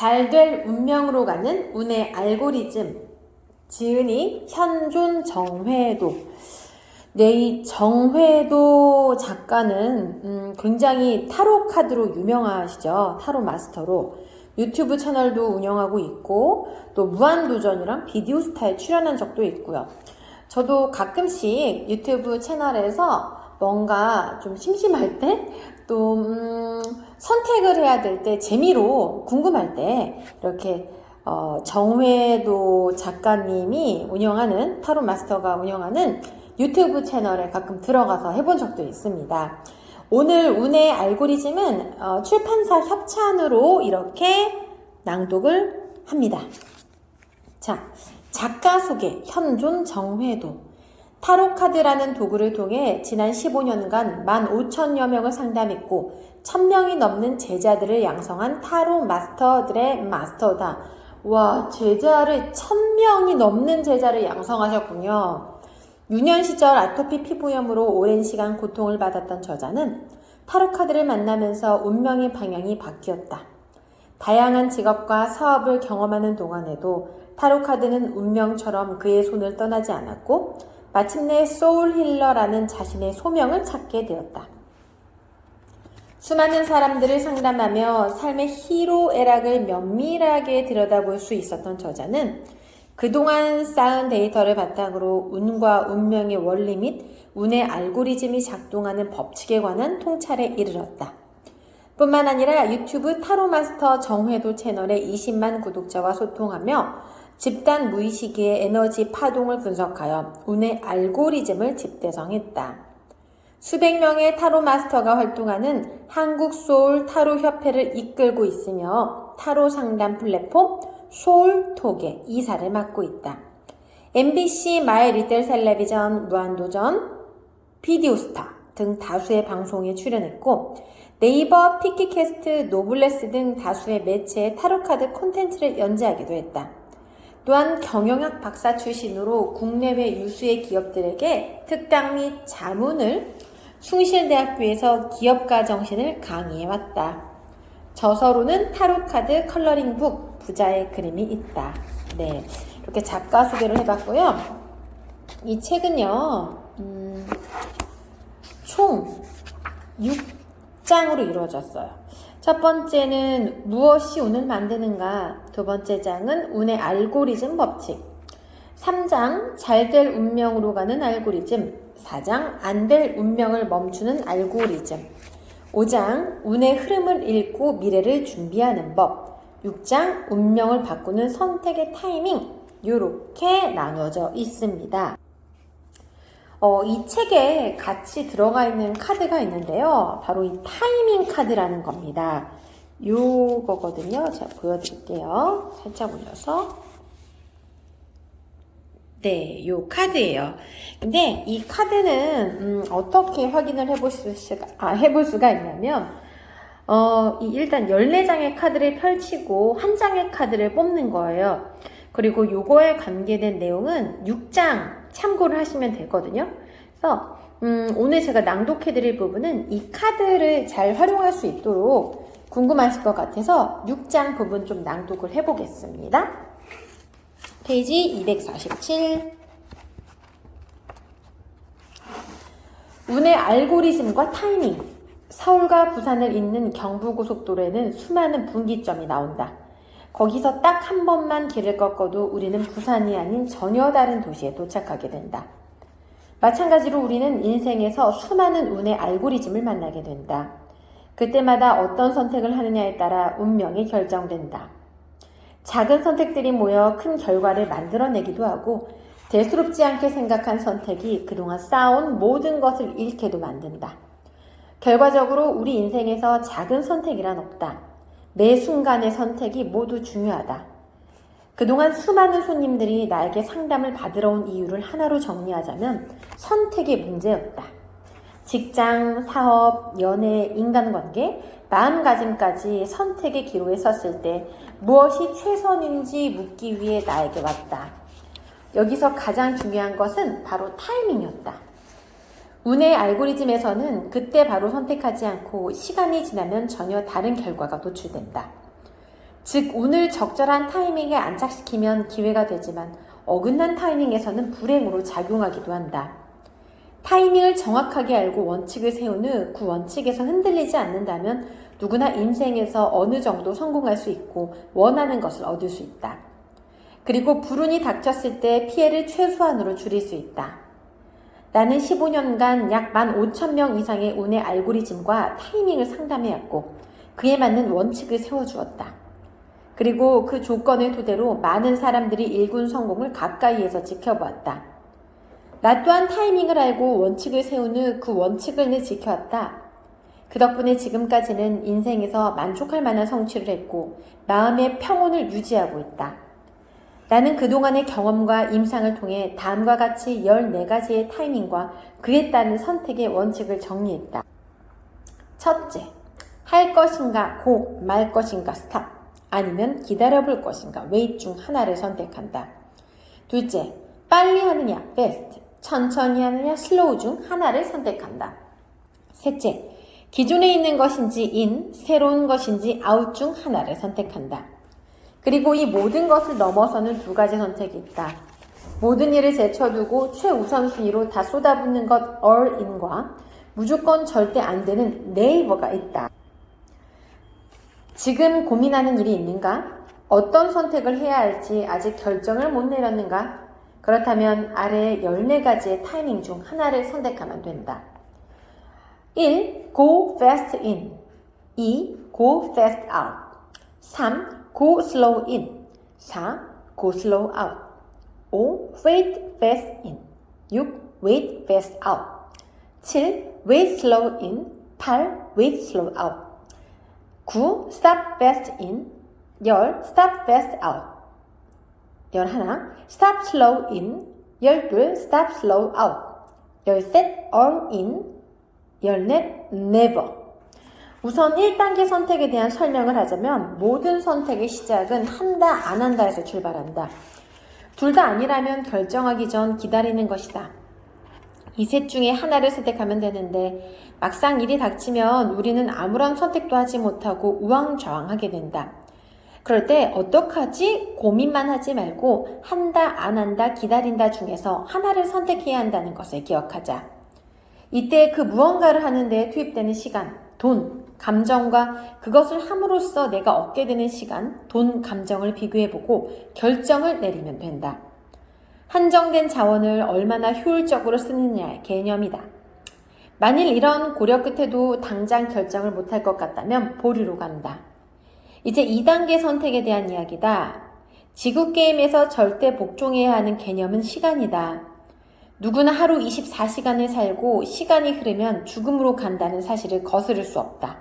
잘 될 운명으로 가는 운의 알고리즘. 지은이 현존 정회도. 네, 이 정회도 작가는 굉장히 타로 카드로 유명하시죠. 타로 마스터로. 유튜브 채널도 운영하고 있고 또 무한도전이랑 비디오스타에 출연한 적도 있고요. 저도 가끔씩 유튜브 채널에서 뭔가 좀 심심할 때 또 선택을 해야 될 때 재미로 궁금할 때 이렇게 정회도 작가님이 운영하는 타로 마스터가 운영하는 유튜브 채널에 가끔 들어가서 해본 적도 있습니다. 오늘 운의 알고리즘은 출판사 협찬으로 이렇게 낭독을 합니다. 자, 작가 소개, 현존 정회도. 타로카드라는 도구를 통해 지난 15년간 15,000여 명을 상담했고 1,000명이 넘는 제자들을 양성한 타로 마스터들의 마스터다. 와, 제자를 1,000명이 넘는 제자를 양성하셨군요. 유년 시절 아토피 피부염으로 오랜 시간 고통을 받았던 저자는 타로카드를 만나면서 운명의 방향이 바뀌었다. 다양한 직업과 사업을 경험하는 동안에도 타로카드는 운명처럼 그의 손을 떠나지 않았고 마침내 소울 힐러라는 자신의 소명을 찾게 되었다. 수많은 사람들을 상담하며 삶의 희로애락을 면밀하게 들여다볼 수 있었던 저자는 그동안 쌓은 데이터를 바탕으로 운과 운명의 원리 및 운의 알고리즘이 작동하는 법칙에 관한 통찰에 이르렀다. 뿐만 아니라 유튜브 타로마스터 정회도 채널의 20만 구독자와 소통하며 집단 무의식의 에너지 파동을 분석하여 운의 알고리즘을 집대성했다. 수백 명의 타로 마스터가 활동하는 한국 소울 타로 협회를 이끌고 있으며 타로 상담 플랫폼 소울톡의 이사를 맡고 있다. MBC 마이 리틀 텔레비전, 무한도전, 비디오스타 등 다수의 방송에 출연했고 네이버 피키캐스트, 노블레스 등 다수의 매체의 타로카드 콘텐츠를 연재하기도 했다. 또한 경영학 박사 출신으로 국내외 유수의 기업들에게 특강 및 자문을 숭실대학교에서 기업가 정신을 강의해왔다. 저서로는 타로카드 컬러링북 부자의 그림이 있다. 네, 이렇게 작가 소개를 해봤고요. 이 책은요, 총 6장으로 이루어졌어요. 첫 번째는 무엇이 운을 만드는가, 두 번째 장은 운의 알고리즘 법칙, 3장 잘 될 운명으로 가는 알고리즘, 4장 안 될 운명을 멈추는 알고리즘, 5장 운의 흐름을 읽고 미래를 준비하는 법, 6장 운명을 바꾸는 선택의 타이밍, 이렇게 나눠져 있습니다. 이 책에 같이 들어가 있는 카드가 있는데요. 바로 이 타이밍 카드라는 겁니다. 요거거든요. 제가 보여드릴게요. 살짝 올려서. 네, 요 카드예요. 근데 이 카드는 어떻게 확인을 해볼 수가 있냐면 일단 14장의 카드를 펼치고 한 장의 카드를 뽑는 거예요. 그리고 요거에 관계된 내용은 6장 참고를 하시면 되거든요. 그래서 오늘 제가 낭독해드릴 부분은 이 카드를 잘 활용할 수 있도록 궁금하실 것 같아서 6장 부분 좀 낭독을 해보겠습니다. 페이지 247. 운의 알고리즘과 타이밍. 서울과 부산을 잇는 경부고속도로에는 수많은 분기점이 나온다. 거기서 딱 한 번만 길을 꺾어도 우리는 부산이 아닌 전혀 다른 도시에 도착하게 된다. 마찬가지로 우리는 인생에서 수많은 운의 알고리즘을 만나게 된다. 그때마다 어떤 선택을 하느냐에 따라 운명이 결정된다. 작은 선택들이 모여 큰 결과를 만들어내기도 하고 대수롭지 않게 생각한 선택이 그동안 쌓아온 모든 것을 잃게도 만든다. 결과적으로 우리 인생에서 작은 선택이란 없다. 매 순간의 선택이 모두 중요하다. 그동안 수많은 손님들이 나에게 상담을 받으러 온 이유를 하나로 정리하자면 선택의 문제였다. 직장, 사업, 연애, 인간관계, 마음가짐까지 선택의 기로에 섰을 때 무엇이 최선인지 묻기 위해 나에게 왔다. 여기서 가장 중요한 것은 바로 타이밍이었다. 운의 알고리즘에서는 그때 바로 선택하지 않고 시간이 지나면 전혀 다른 결과가 도출된다. 즉 운을 적절한 타이밍에 안착시키면 기회가 되지만 어긋난 타이밍에서는 불행으로 작용하기도 한다. 타이밍을 정확하게 알고 원칙을 세운 후 그 원칙에서 흔들리지 않는다면 누구나 인생에서 어느 정도 성공할 수 있고 원하는 것을 얻을 수 있다. 그리고 불운이 닥쳤을 때 피해를 최소한으로 줄일 수 있다. 나는 15년간 약 15,000명 이상의 운의 알고리즘과 타이밍을 상담해왔고 그에 맞는 원칙을 세워주었다. 그리고 그 조건을 토대로 많은 사람들이 일군 성공을 가까이에서 지켜보았다. 나 또한 타이밍을 알고 원칙을 세운 후 그 원칙을 늘 지켜왔다. 그 덕분에 지금까지는 인생에서 만족할 만한 성취를 했고 마음의 평온을 유지하고 있다. 나는 그동안의 경험과 임상을 통해 다음과 같이 14가지의 타이밍과 그에 따른 선택의 원칙을 정리했다. 첫째, 할 것인가 고, 말 것인가 스탑, 아니면 기다려볼 것인가 웨이트 중 하나를 선택한다. 둘째, 빨리 하느냐 fast, 천천히 하느냐 슬로우 중 하나를 선택한다. 셋째, 기존에 있는 것인지 in, 새로운 것인지 out 중 하나를 선택한다. 그리고 이 모든 것을 넘어서는 두 가지 선택이 있다. 모든 일을 제쳐두고 최우선순위로 다 쏟아붓는 것 all in과 무조건 절대 안 되는 neighbor가 있다. 지금 고민하는 일이 있는가? 어떤 선택을 해야 할지 아직 결정을 못 내렸는가? 그렇다면 아래 14가지의 타이밍 중 하나를 선택하면 된다. 1. Go fast in 2. Go fast out 3. Go slow in 4. Go slow out 5. Wait fast in 6. Wait fast out 7. Wait slow in 8. Wait slow out 9. Stop fast in 10. Stop fast out 11. Stop slow in 12. Stop slow out 13. All in 14. Never. 우선 1단계 선택에 대한 설명을 하자면 모든 선택의 시작은 한다 안 한다에서 출발한다. 둘 다 아니라면 결정하기 전 기다리는 것이다. 이 셋 중에 하나를 선택하면 되는데 막상 일이 닥치면 우리는 아무런 선택도 하지 못하고 우왕좌왕하게 된다. 그럴 때 어떡하지? 고민만 하지 말고 한다 안 한다 기다린다 중에서 하나를 선택해야 한다는 것을 기억하자. 이때 그 무언가를 하는 데 투입되는 시간, 돈, 감정과 그것을 함으로써 내가 얻게 되는 시간, 돈, 감정을 비교해보고 결정을 내리면 된다. 한정된 자원을 얼마나 효율적으로 쓰느냐의 개념이다. 만일 이런 고려 끝에도 당장 결정을 못할 것 같다면 보류로 간다. 이제 2단계 선택에 대한 이야기다. 지구게임에서 절대 복종해야 하는 개념은 시간이다. 누구나 하루 24시간을 살고 시간이 흐르면 죽음으로 간다는 사실을 거스를 수 없다.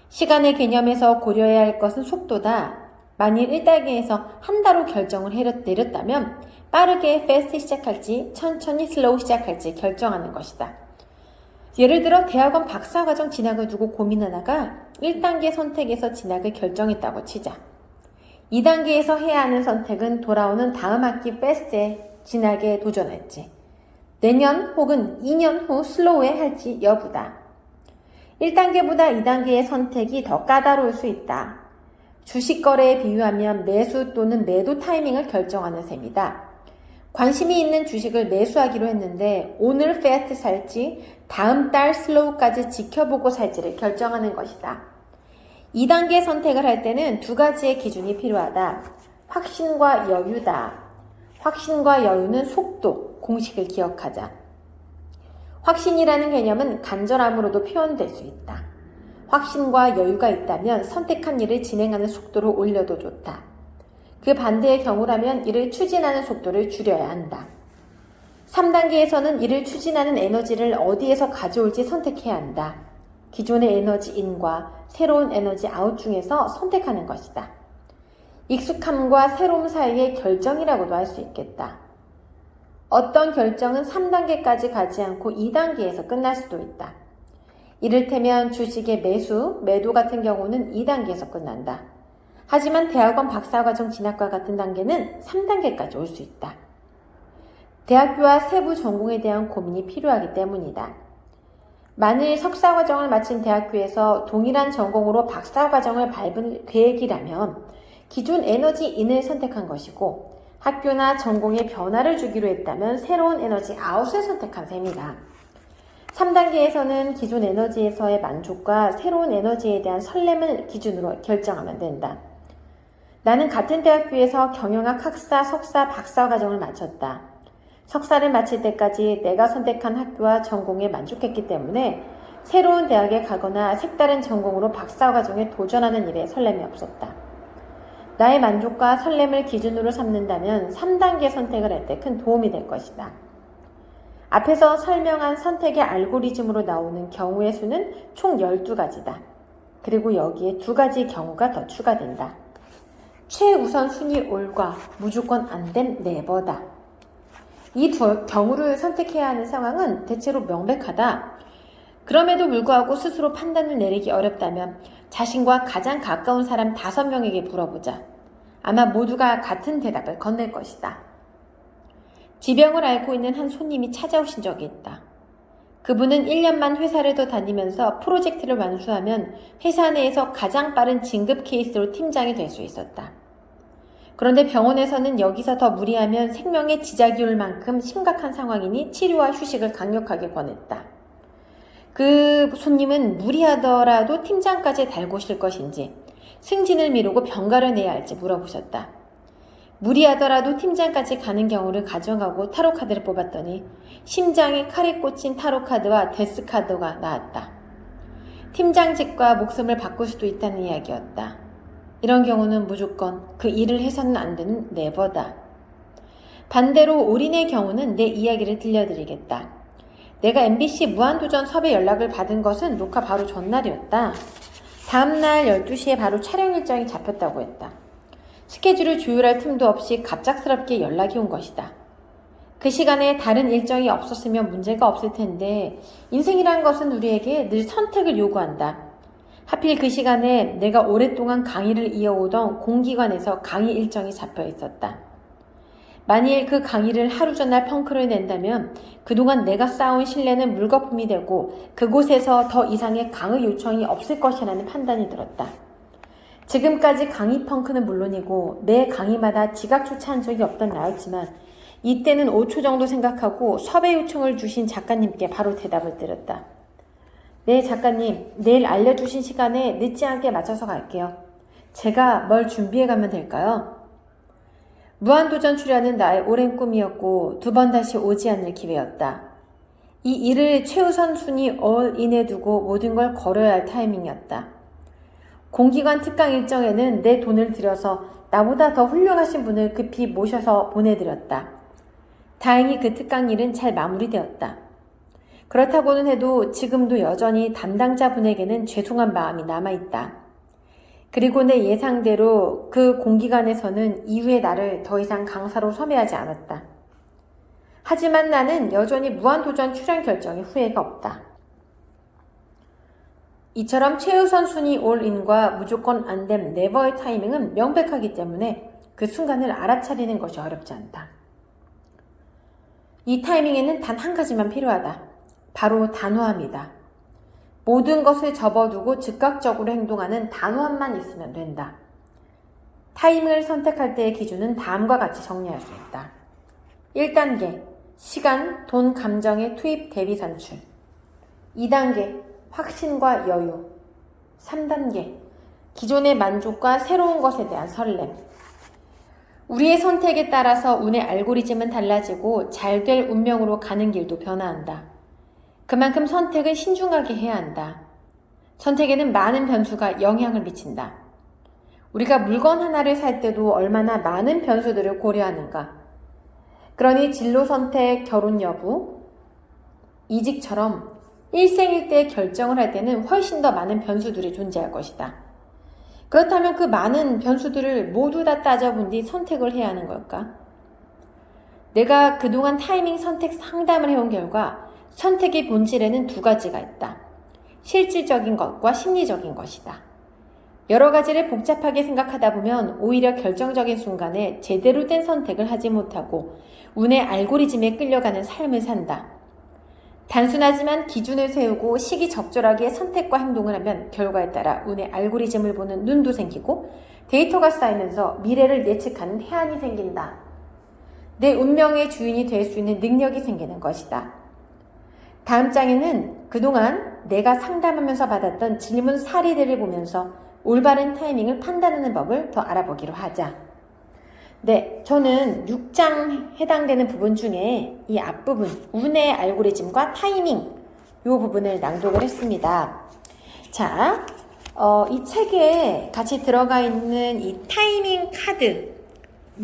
시간의 개념에서 고려해야 할 것은 속도다. 만일 1단계에서 한다로 결정을 내렸다면 빠르게 fast 시작할지 천천히 slow 시작할지 결정하는 것이다. 예를 들어 대학원 박사과정 진학을 두고 고민하다가 1단계 선택에서 진학을 결정했다고 치자. 2단계에서 해야 하는 선택은 돌아오는 다음 학기 fast에 진학에 도전할지 내년 혹은 2년 후 슬로우에 할지 여부다. 1단계보다 2단계의 선택이 더 까다로울 수 있다. 주식 거래에 비유하면 매수 또는 매도 타이밍을 결정하는 셈이다. 관심이 있는 주식을 매수하기로 했는데 오늘 패스트 살지 다음 달 슬로우까지 지켜보고 살지를 결정하는 것이다. 2단계 선택을 할 때는 두 가지의 기준이 필요하다. 확신과 여유다. 확신과 여유는 속도, 공식을 기억하자. 확신이라는 개념은 간절함으로도 표현될 수 있다. 확신과 여유가 있다면 선택한 일을 진행하는 속도를 올려도 좋다. 그 반대의 경우라면 이를 추진하는 속도를 줄여야 한다. 3단계에서는 이를 추진하는 에너지를 어디에서 가져올지 선택해야 한다. 기존의 에너지 인과 새로운 에너지 아웃 중에서 선택하는 것이다. 익숙함과 새로움 사이의 결정이라고도 할 수 있겠다. 어떤 결정은 3단계까지 가지 않고 2단계에서 끝날 수도 있다. 이를테면 주식의 매수, 매도 같은 경우는 2단계에서 끝난다. 하지만 대학원 박사과정 진학과 같은 단계는 3단계까지 올 수 있다. 대학교와 세부 전공에 대한 고민이 필요하기 때문이다. 만일 석사과정을 마친 대학교에서 동일한 전공으로 박사과정을 밟을 계획이라면 기존 에너지인을 선택한 것이고 학교나 전공에 변화를 주기로 했다면 새로운 에너지 아웃을 선택한 셈이다. 3단계에서는 기존 에너지에서의 만족과 새로운 에너지에 대한 설렘을 기준으로 결정하면 된다. 나는 같은 대학교에서 경영학 학사, 석사, 박사 과정을 마쳤다. 석사를 마칠 때까지 내가 선택한 학교와 전공에 만족했기 때문에 새로운 대학에 가거나 색다른 전공으로 박사 과정에 도전하는 일에 설렘이 없었다. 나의 만족과 설렘을 기준으로 삼는다면 3단계 선택을 할 때 큰 도움이 될 것이다. 앞에서 설명한 선택의 알고리즘으로 나오는 경우의 수는 총 12가지다. 그리고 여기에 2가지 경우가 더 추가된다. 최우선 순위 올과 무조건 안 된 네버다. 이 두 경우를 선택해야 하는 상황은 대체로 명백하다. 그럼에도 불구하고 스스로 판단을 내리기 어렵다면 자신과 가장 가까운 사람 5명에게 물어보자. 아마 모두가 같은 대답을 건넬 것이다. 지병을 앓고 있는 한 손님이 찾아오신 적이 있다. 그분은 1년만 회사를 더 다니면서 프로젝트를 완수하면 회사 내에서 가장 빠른 진급 케이스로 팀장이 될 수 있었다. 그런데 병원에서는 여기서 더 무리하면 생명에 지장이 올 만큼 심각한 상황이니 치료와 휴식을 강력하게 권했다. 그 손님은 무리하더라도 팀장까지 달고 오실 것인지 승진을 미루고 병가를 내야 할지 물어보셨다. 무리하더라도 팀장까지 가는 경우를 가정하고 타로카드를 뽑았더니 심장에 칼이 꽂힌 타로카드와 데스카드가 나왔다. 팀장직과 목숨을 바꿀 수도 있다는 이야기였다. 이런 경우는 무조건 그 일을 해서는 안 되는 네버다. 반대로 올인의 경우는 내 이야기를 들려드리겠다. 내가 MBC 무한도전 섭외 연락을 받은 것은 녹화 바로 전날이었다. 다음날 12시에 바로 촬영 일정이 잡혔다고 했다. 스케줄을 조율할 틈도 없이 갑작스럽게 연락이 온 것이다. 그 시간에 다른 일정이 없었으면 문제가 없을 텐데 인생이란 것은 우리에게 늘 선택을 요구한다. 하필 그 시간에 내가 오랫동안 강의를 이어오던 공기관에서 강의 일정이 잡혀 있었다. 만일 그 강의를 하루 전날 펑크를 낸다면 그동안 내가 쌓아온 신뢰는 물거품이 되고 그곳에서 더 이상의 강의 요청이 없을 것이라는 판단이 들었다. 지금까지 강의 펑크는 물론이고 매 강의마다 지각조차 한 적이 없던 나였지만 이때는 5초 정도 생각하고 섭외 요청을 주신 작가님께 바로 대답을 드렸다. 네, 작가님, 내일 알려주신 시간에 늦지 않게 맞춰서 갈게요. 제가 뭘 준비해가면 될까요? 무한도전 출연은 나의 오랜 꿈이었고 2번 다시 오지 않을 기회였다. 이 일을 최우선 순위 올인해 두고 모든 걸 걸어야 할 타이밍이었다. 공기관 특강 일정에는 내 돈을 들여서 나보다 더 훌륭하신 분을 급히 모셔서 보내드렸다. 다행히 그 특강 일은 잘 마무리되었다. 그렇다고는 해도 지금도 여전히 담당자분에게는 죄송한 마음이 남아있다. 그리고 내 예상대로 그 공기관에서는 이후에 나를 더 이상 강사로 섭외하지 않았다. 하지만 나는 여전히 무한도전 출연 결정에 후회가 없다. 이처럼 최우선 순위 올인과 무조건 안됨 네버의 타이밍은 명백하기 때문에 그 순간을 알아차리는 것이 어렵지 않다. 이 타이밍에는 단 한 가지만 필요하다. 바로 단호함이다. 모든 것을 접어두고 즉각적으로 행동하는 단호함만 있으면 된다. 타이밍을 선택할 때의 기준은 다음과 같이 정리할 수 있다. 1단계, 시간, 돈, 감정의 투입 대비 산출. 2단계, 확신과 여유. 3단계, 기존의 만족과 새로운 것에 대한 설렘. 우리의 선택에 따라서 운의 알고리즘은 달라지고 잘될 운명으로 가는 길도 변화한다. 그만큼 선택은 신중하게 해야 한다. 선택에는 많은 변수가 영향을 미친다. 우리가 물건 하나를 살 때도 얼마나 많은 변수들을 고려하는가. 그러니 진로 선택, 결혼 여부, 이직처럼 일생일대 결정을 할 때는 훨씬 더 많은 변수들이 존재할 것이다. 그렇다면 그 많은 변수들을 모두 다 따져본 뒤 선택을 해야 하는 걸까? 내가 그동안 타이밍 선택 상담을 해온 결과 선택의 본질에는 2가지가 있다. 실질적인 것과 심리적인 것이다. 여러 가지를 복잡하게 생각하다 보면 오히려 결정적인 순간에 제대로 된 선택을 하지 못하고 운의 알고리즘에 끌려가는 삶을 산다. 단순하지만 기준을 세우고 시기적절하게 선택과 행동을 하면 결과에 따라 운의 알고리즘을 보는 눈도 생기고 데이터가 쌓이면서 미래를 예측하는 해안이 생긴다. 내 운명의 주인이 될 수 있는 능력이 생기는 것이다. 다음 장에는 그동안 내가 상담하면서 받았던 질문 사례들을 보면서 올바른 타이밍을 판단하는 법을 더 알아보기로 하자. 네, 저는 6장 해당되는 부분 중에 이 앞부분, 운의 알고리즘과 타이밍, 이 부분을 낭독을 했습니다. 자, 이 책에 같이 들어가 있는 이 타이밍 카드,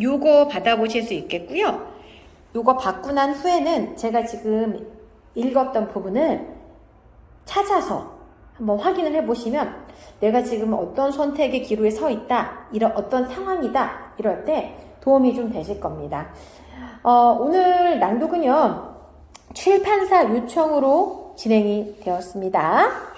요거 받아보실 수 있겠고요. 요거 받고 난 후에는 제가 지금 읽었던 부분을 찾아서 한번 확인을 해보시면 내가 지금 어떤 선택의 기로에 서 있다, 이런 어떤 상황이다, 이럴 때 도움이 좀 되실 겁니다. 오늘 낭독은요, 출판사 요청으로 진행이 되었습니다.